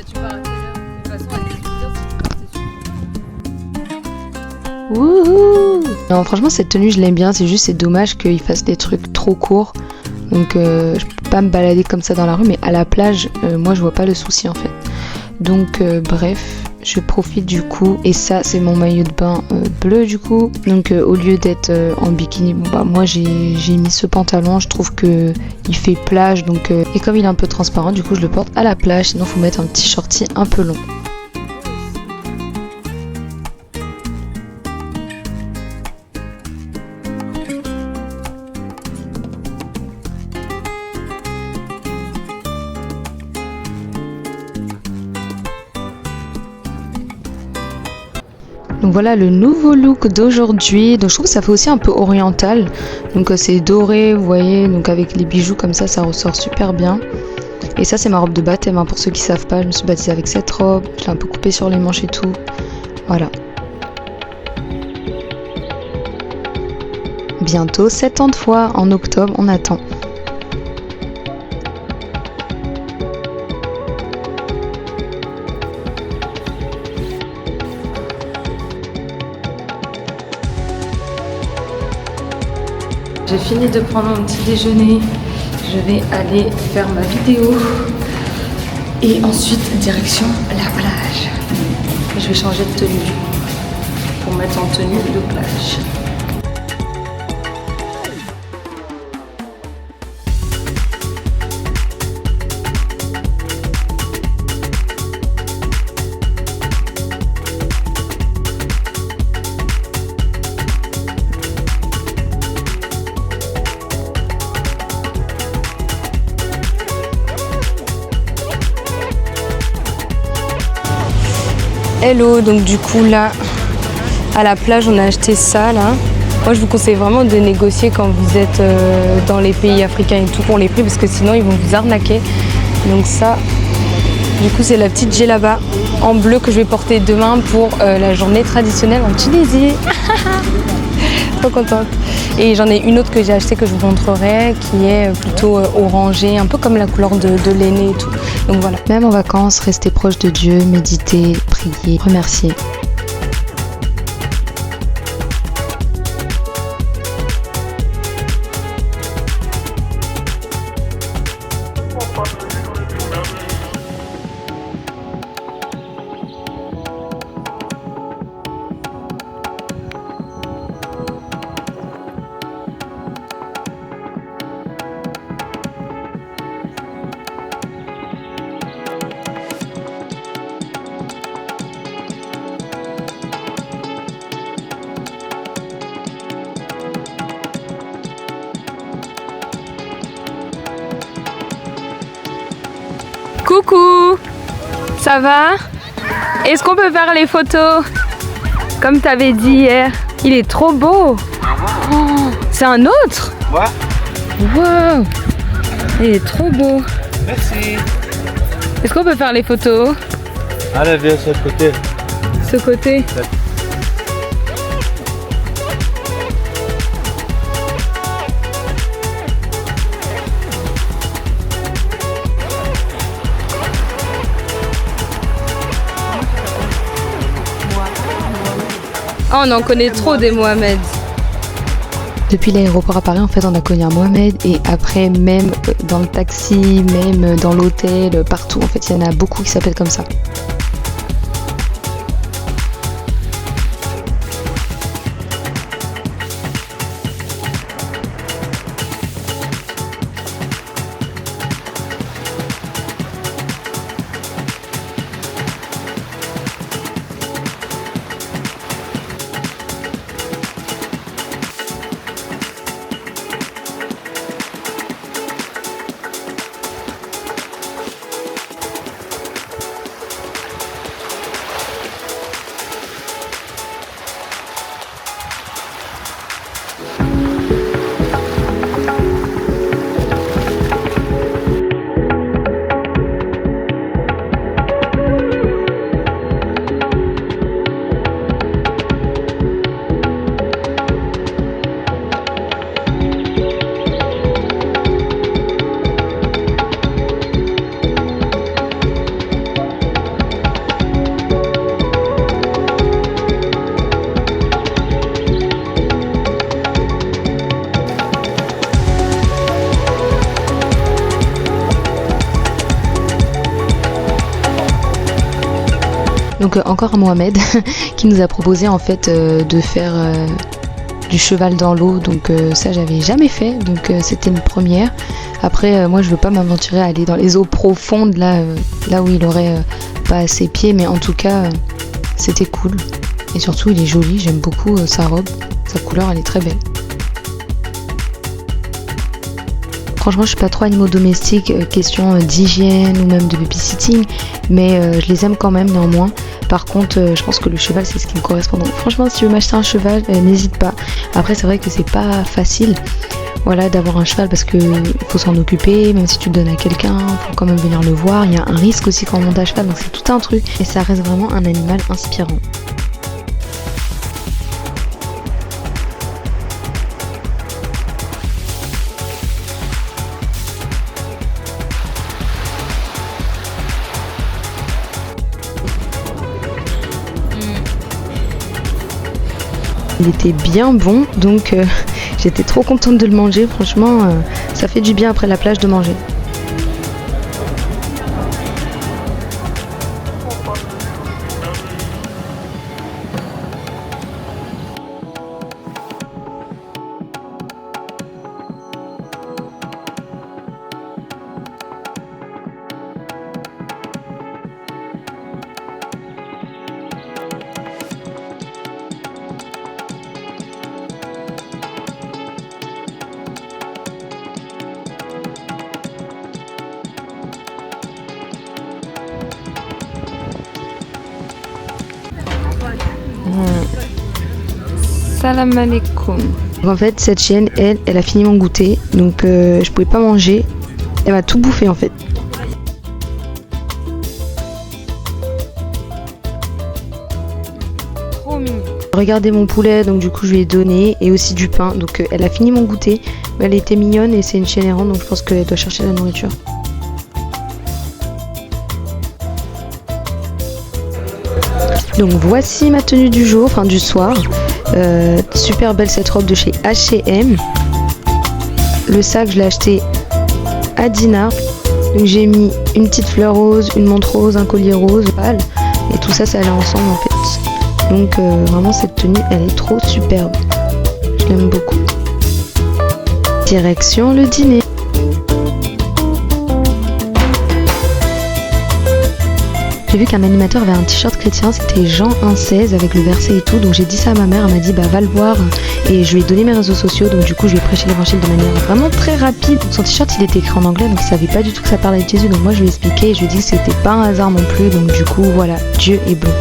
Wouhou! Non franchement cette tenue je l'aime bien, c'est juste c'est dommage qu'il fasse des trucs trop courts. Donc je peux pas me balader comme ça dans la rue, mais à la plage, moi je vois pas le souci en fait. Donc bref, je profite du coup, et ça c'est mon maillot de bain bleu du coup. Donc au lieu d'être en bikini, bon bah moi j'ai mis ce pantalon, je trouve que il fait plage, donc et comme il est un peu transparent, du coup je le porte à la plage, sinon faut mettre un petit shorty un peu long. Donc voilà le nouveau look d'aujourd'hui, donc je trouve que ça fait aussi un peu oriental, donc c'est doré vous voyez, donc avec les bijoux comme ça ressort super bien. Et ça c'est ma robe de baptême, hein, pour ceux qui savent pas, je me suis baptisée avec cette robe, je l'ai un peu coupée sur les manches et tout, voilà. Bientôt 7 ans de foi en octobre, on attend. J'ai fini de prendre mon petit déjeuner, je vais aller faire ma vidéo et ensuite direction la plage. Je vais changer de tenue pour mettre en tenue de plage. Hello, donc du coup là à la plage on a acheté ça là. Moi je vous conseille vraiment de négocier quand vous êtes dans les pays africains et tout pour les prix, parce que sinon ils vont vous arnaquer. Donc ça, du coup c'est la petite djellaba en bleu que je vais porter demain pour la journée traditionnelle en Tunisie. Trop contente. Et j'en ai une autre que j'ai achetée que je vous montrerai qui est plutôt orangée, un peu comme la couleur de l'aîné et tout. Donc voilà. Même en vacances, rester proche de Dieu, méditer, prier, remercier. Coucou, ça va? Est-ce qu'on peut faire les photos? Comme t'avais dit hier. Il est trop beau. Oh, c'est un autre? Ouais. Wow, il est trop beau. Merci. Est-ce qu'on peut faire les photos? Allez, viens sur le côté. Ce côté? Oh, on en connaît trop des Mohamed. Depuis l'aéroport à Paris, en fait, on a connu un Mohamed et après, même dans le taxi, même dans l'hôtel, partout, en fait, il y en a beaucoup qui s'appellent comme ça. Donc encore un Mohamed qui nous a proposé en fait de faire du cheval dans l'eau, donc ça j'avais jamais fait, donc c'était une première. Après moi je veux pas m'aventurer à aller dans les eaux profondes là où il aurait pas assez pieds, mais en tout cas c'était cool et surtout il est joli, j'aime beaucoup sa robe, sa couleur elle est très belle. Franchement, je suis pas trop animaux domestiques, question d'hygiène ou même de babysitting, mais je les aime quand même néanmoins. Par contre, je pense que le cheval, c'est ce qui me correspond. Donc franchement, si tu veux m'acheter un cheval, n'hésite pas. Après, c'est vrai que c'est pas facile, voilà, d'avoir un cheval parce que faut s'en occuper, même si tu le donnes à quelqu'un, faut quand même venir le voir. Il y a un risque aussi quand on monte à cheval, donc c'est tout un truc. Et ça reste vraiment un animal inspirant. Il était bien bon, donc j'étais trop contente de le manger. Franchement, ça fait du bien après la plage de manger. Salam alaikum. En fait, cette chienne, elle a fini mon goûter, donc je pouvais pas manger. Elle m'a tout bouffé en fait. Trop mignon. Regardez mon poulet, donc du coup je lui ai donné, et aussi du pain. Donc elle a fini mon goûter, mais elle était mignonne et c'est une chienne errante, donc je pense qu'elle doit chercher la nourriture. Donc voici ma tenue du jour, enfin du soir. Super belle cette robe de chez H&M. Le sac je l'ai acheté à Dinard. Donc j'ai mis une petite fleur rose, une montre rose, un collier rose, pâle. Et tout ça, ça allait ensemble en fait. Donc vraiment cette tenue, elle est trop superbe. Je l'aime beaucoup. Direction le dîner. J'ai vu qu'un animateur avait un t-shirt chrétien, c'était Jean 1,16 avec le verset et tout, donc j'ai dit ça à ma mère, elle m'a dit bah va le voir, et je lui ai donné mes réseaux sociaux, donc du coup je lui ai prêché l'évangile de manière vraiment très rapide. Son t-shirt il était écrit en anglais, donc il savait pas du tout que ça parlait de Jésus, donc moi je lui ai expliqué et je lui ai dit que c'était pas un hasard non plus, donc du coup voilà, Dieu est bon.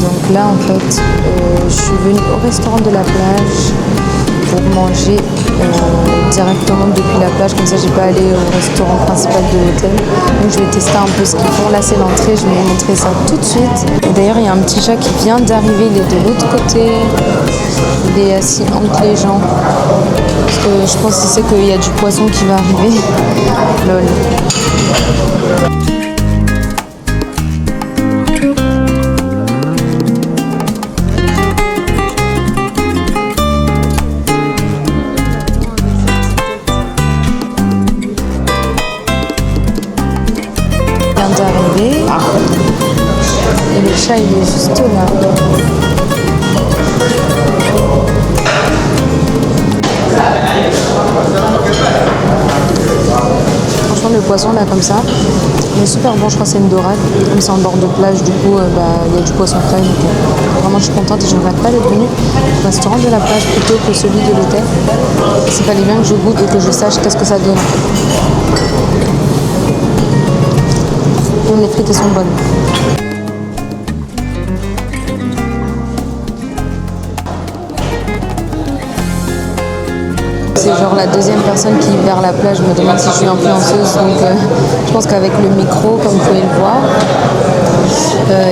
Donc là en fait je suis venue au restaurant de la plage pour manger directement depuis la plage, comme ça j'ai pas allé au restaurant principal de l'hôtel. Donc je vais tester un peu ce qu'ils font. Là c'est l'entrée, je vais vous montrer ça tout de suite. Et d'ailleurs il y a un petit chat qui vient d'arriver, il est de l'autre côté, il est assis entre les gens. Parce que je pense qu'il sait qu'il y a du poisson qui va arriver. Lol. D'arriver et le chat il est juste là. Franchement le poisson là comme ça il est super bon, je crois que c'est une dorade, comme c'est en bord de plage du coup il y a du poisson frais, donc vraiment je suis contente et je ne regrette pas d'être venue au restaurant de la plage plutôt que celui de l'hôtel. C'est fallait bien que je goûte et que je sache qu'est-ce que ça donne. Les frites sont bonnes. C'est genre la deuxième personne qui vers la plage me demande si je suis influenceuse, donc je pense qu'avec le micro, comme vous pouvez le voir,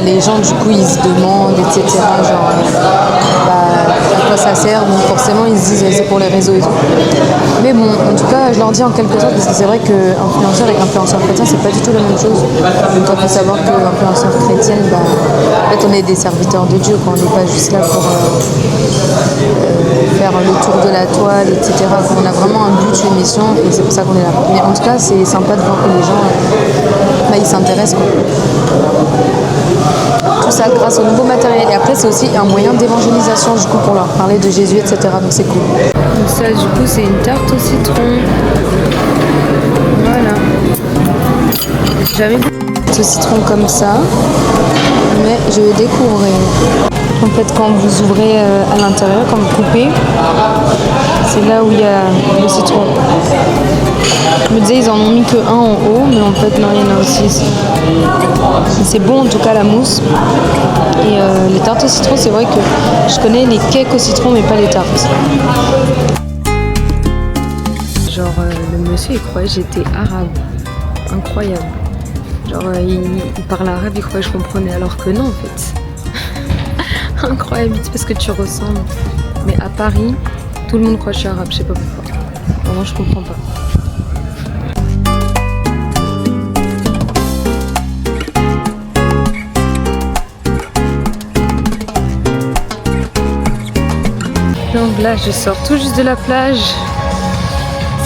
les gens du coup ils se demandent etc. genre à quoi ça sert, donc forcément ils se disent c'est pour les réseaux et tout. Mais bon, en tout cas je leur dis en quelque sorte, parce que c'est vrai qu'influenceur et influenceur chrétien c'est pas du tout la même chose. Donc il faut savoir que l'influenceur chrétienne, en fait on est des serviteurs de Dieu, quand on n'est pas juste là pour faire le tour de la toile, etc. On a vraiment un but, une mission, et c'est pour ça qu'on est là. Mais en tout cas c'est sympa de voir que les gens ils s'intéressent quoi. Tout ça grâce au nouveau matériel, et après c'est aussi un moyen d'évangélisation du coup pour leur parler de Jésus etc. Donc c'est cool. Donc ça du coup c'est une tarte au citron. Voilà. J'avais goûté au citron comme ça. mais je vais découvrir. En fait, quand vous ouvrez à l'intérieur, quand vous coupez, c'est là où il y a le citron. Je me disais, ils en ont mis que un en haut, mais en fait, non, il y en a aussi ici. C'est bon, en tout cas, la mousse. Et les tartes au citron, c'est vrai que je connais les cakes au citron, mais pas les tartes. Genre, le monsieur, il croyait que j'étais arabe. Incroyable. Genre, il parlait arabe, il croyait que je comprenais, alors que non, en fait. Incroyable, c'est parce que tu ressembles. Mais à Paris, tout le monde croit que je suis arabe, je sais pas pourquoi. Vraiment, je comprends pas. Donc là, je sors tout juste de la plage.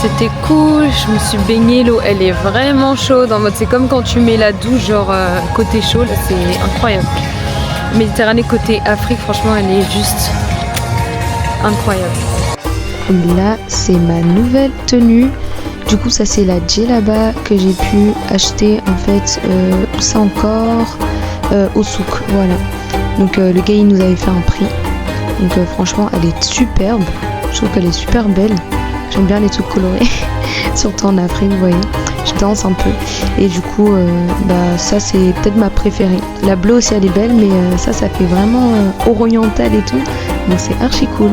C'était cool, je me suis baignée, l'eau elle est vraiment chaude. En mode, c'est comme quand tu mets la douche, genre côté chaud, là c'est incroyable. Méditerranée côté Afrique, franchement, elle est juste incroyable. Là, c'est ma nouvelle tenue. Du coup, ça c'est la djellaba que j'ai pu acheter en fait, ça encore au souk, voilà. Donc le gars il nous avait fait un prix. Donc franchement, elle est superbe. Je trouve qu'elle est super belle. J'aime bien les trucs colorés, surtout en Afrique, vous voyez. Je danse un peu. Et du coup, ça c'est peut-être ma préférée. La bleue aussi elle est belle, mais ça fait vraiment oriental et tout. Donc c'est archi cool.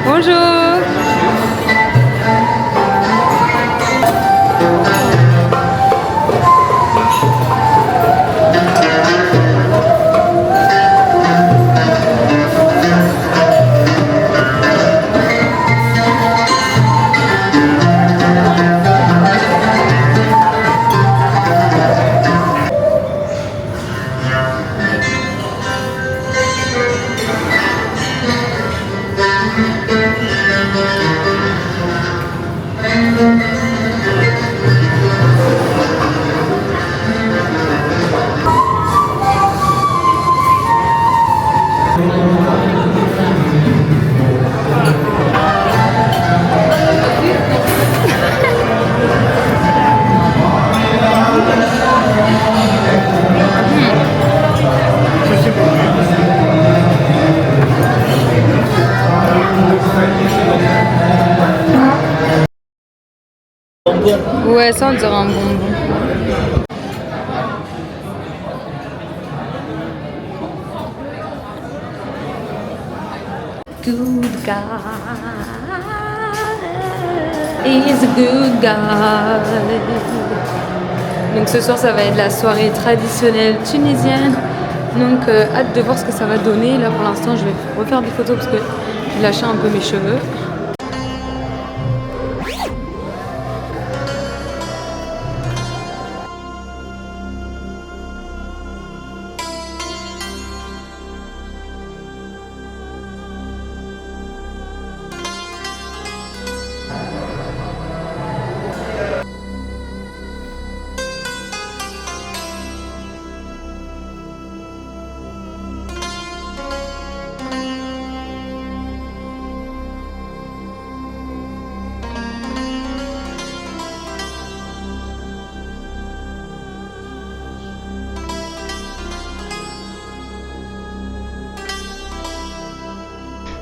Bonjour. Ouais, ça on dirait un bonbon. Good guy is a good guy. Donc ce soir ça va être la soirée traditionnelle tunisienne. Donc hâte de voir ce que ça va donner. Là pour l'instant je vais refaire des photos parce que j'ai lâché un peu mes cheveux.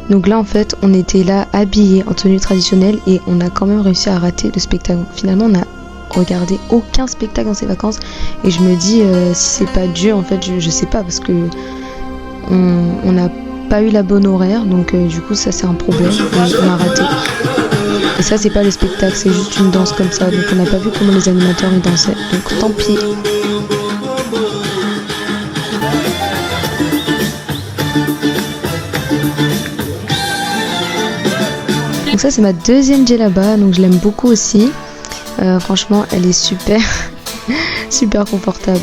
Donc là en fait on était là habillés en tenue traditionnelle et on a quand même réussi à rater le spectacle. Finalement on a regardé aucun spectacle dans ces vacances et je me dis si c'est pas Dieu en fait je sais pas parce que on a pas eu la bonne horaire, donc du coup ça c'est un problème, on a raté. Et ça c'est pas le spectacle, c'est juste une danse comme ça, donc on n'a pas vu comment les animateurs y dansaient, donc tant pis. Donc ça c'est ma deuxième djellaba, donc je l'aime beaucoup aussi. Franchement elle est super, super confortable.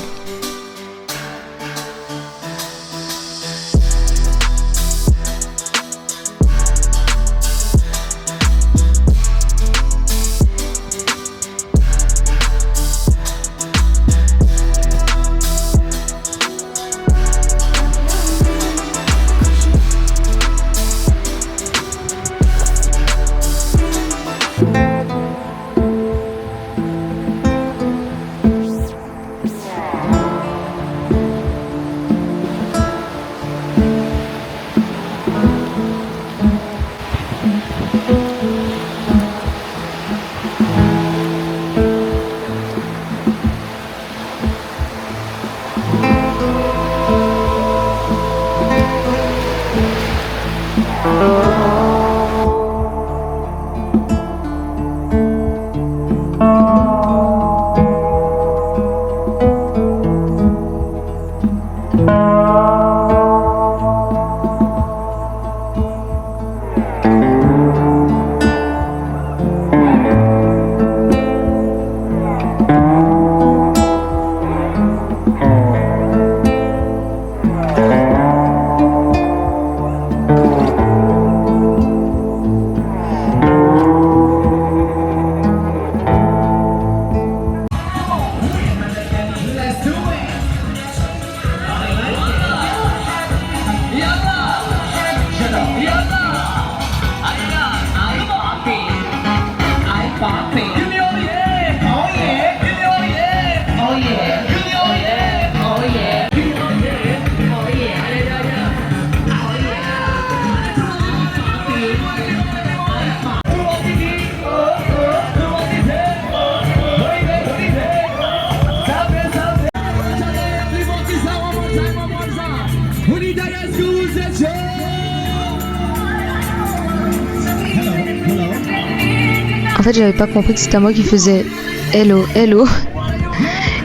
En fait j'avais pas compris que c'était à moi qui faisais hello hello.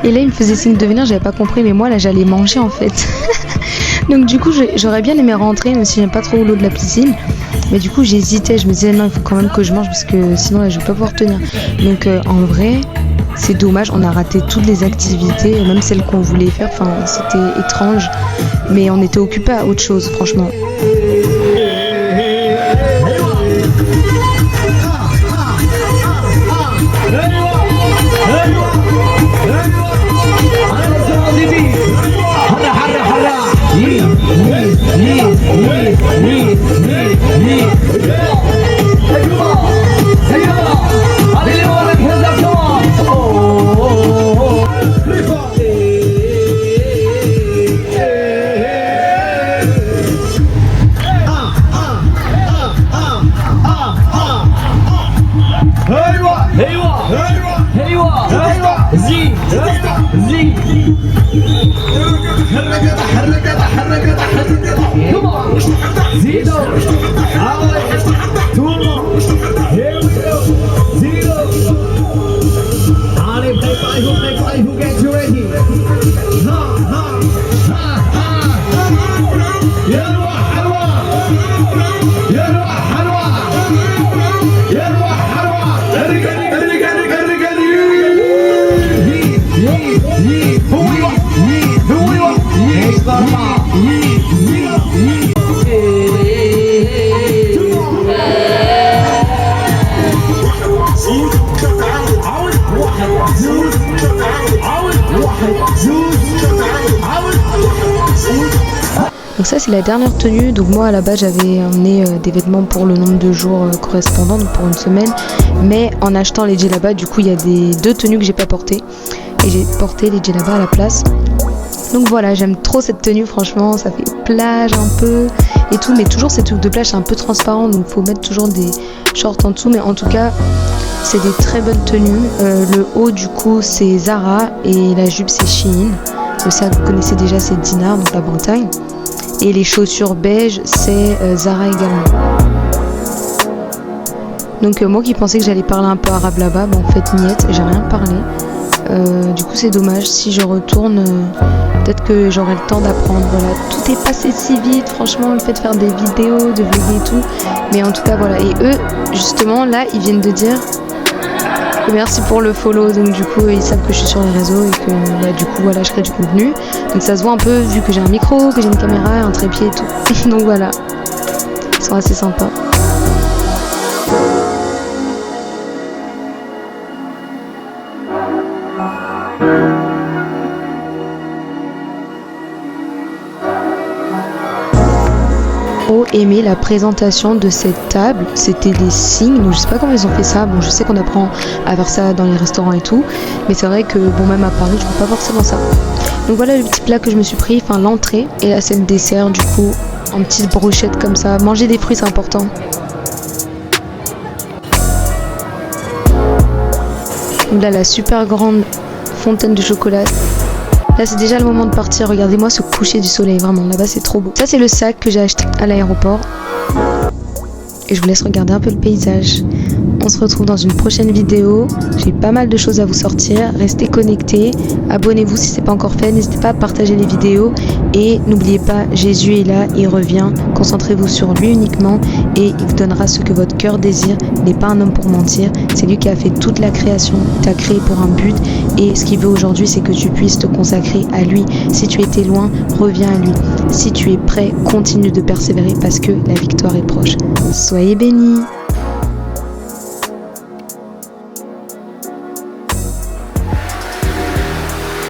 Et là il me faisait signe de venir, j'avais pas compris, mais moi là j'allais manger en fait. Donc du coup j'aurais bien aimé rentrer, même si j'aime pas trop l'eau de la piscine. Mais du coup j'hésitais, je me disais non il faut quand même que je mange parce que sinon là je vais pas pouvoir tenir. Donc en vrai c'est dommage, on a raté toutes les activités, même celles qu'on voulait faire, enfin c'était étrange. Mais on était occupés à autre chose franchement. Donc ça c'est la dernière tenue, donc moi à la base j'avais emmené des vêtements pour le nombre de jours correspondant, donc pour une semaine, mais en achetant les djellabas du coup il y a deux tenues que j'ai pas portées et j'ai porté les djellabas à la place. Donc voilà, j'aime trop cette tenue, franchement ça fait plage un peu et tout, mais toujours ces trucs de plage c'est un peu transparent, donc faut mettre toujours des shorts en dessous, mais en tout cas c'est des très bonnes tenues. Le haut du coup c'est Zara et la jupe c'est Shein. Ça vous connaissez déjà, c'est Dinard, donc la Bretagne. Et les chaussures beige, c'est Zara également. Donc moi qui pensais que j'allais parler un peu arabe là-bas, bah, en fait niet, j'ai rien parlé. Du coup c'est dommage, si je retourne, peut-être que j'aurai le temps d'apprendre. Voilà, tout est passé si vite, franchement, le fait de faire des vidéos, de vlogger et tout. Mais en tout cas voilà, et eux, justement, là, ils viennent de dire que merci pour le follow. Donc du coup, ils savent que je suis sur les réseaux et que bah, du coup, voilà, je crée du contenu. Donc ça se voit un peu, vu que j'ai un micro, que j'ai une caméra, un trépied et tout. Donc voilà, ils sont assez sympas. Aimé la présentation de cette table, c'était des signes, donc je sais pas comment ils ont fait ça. Bon, je sais qu'on apprend à faire ça dans les restaurants et tout, mais c'est vrai que bon, même à Paris je vois pas forcément ça. Donc voilà le petit plat que je me suis pris, enfin l'entrée, et là c'est le dessert, du coup en petite brochette comme ça. Manger des fruits c'est important. Donc là la super grande fontaine de chocolat. Là c'est déjà le moment de partir, regardez-moi ce coucher du soleil, vraiment là-bas c'est trop beau. Ça c'est le sac que j'ai acheté à l'aéroport. Et je vous laisse regarder un peu le paysage. On se retrouve dans une prochaine vidéo. J'ai pas mal de choses à vous sortir. Restez connectés. Abonnez-vous si c'est pas encore fait. N'hésitez pas à partager les vidéos. Et n'oubliez pas, Jésus est là, il revient. Concentrez-vous sur lui uniquement et il vous donnera ce que votre cœur désire. Il n'est pas un homme pour mentir. C'est lui qui a fait toute la création. Il t'a créé pour un but. Et ce qu'il veut aujourd'hui, c'est que tu puisses te consacrer à lui. Si tu étais loin, reviens à lui. Si tu es prêt, continue de persévérer parce que la victoire est proche. Soyez bénis.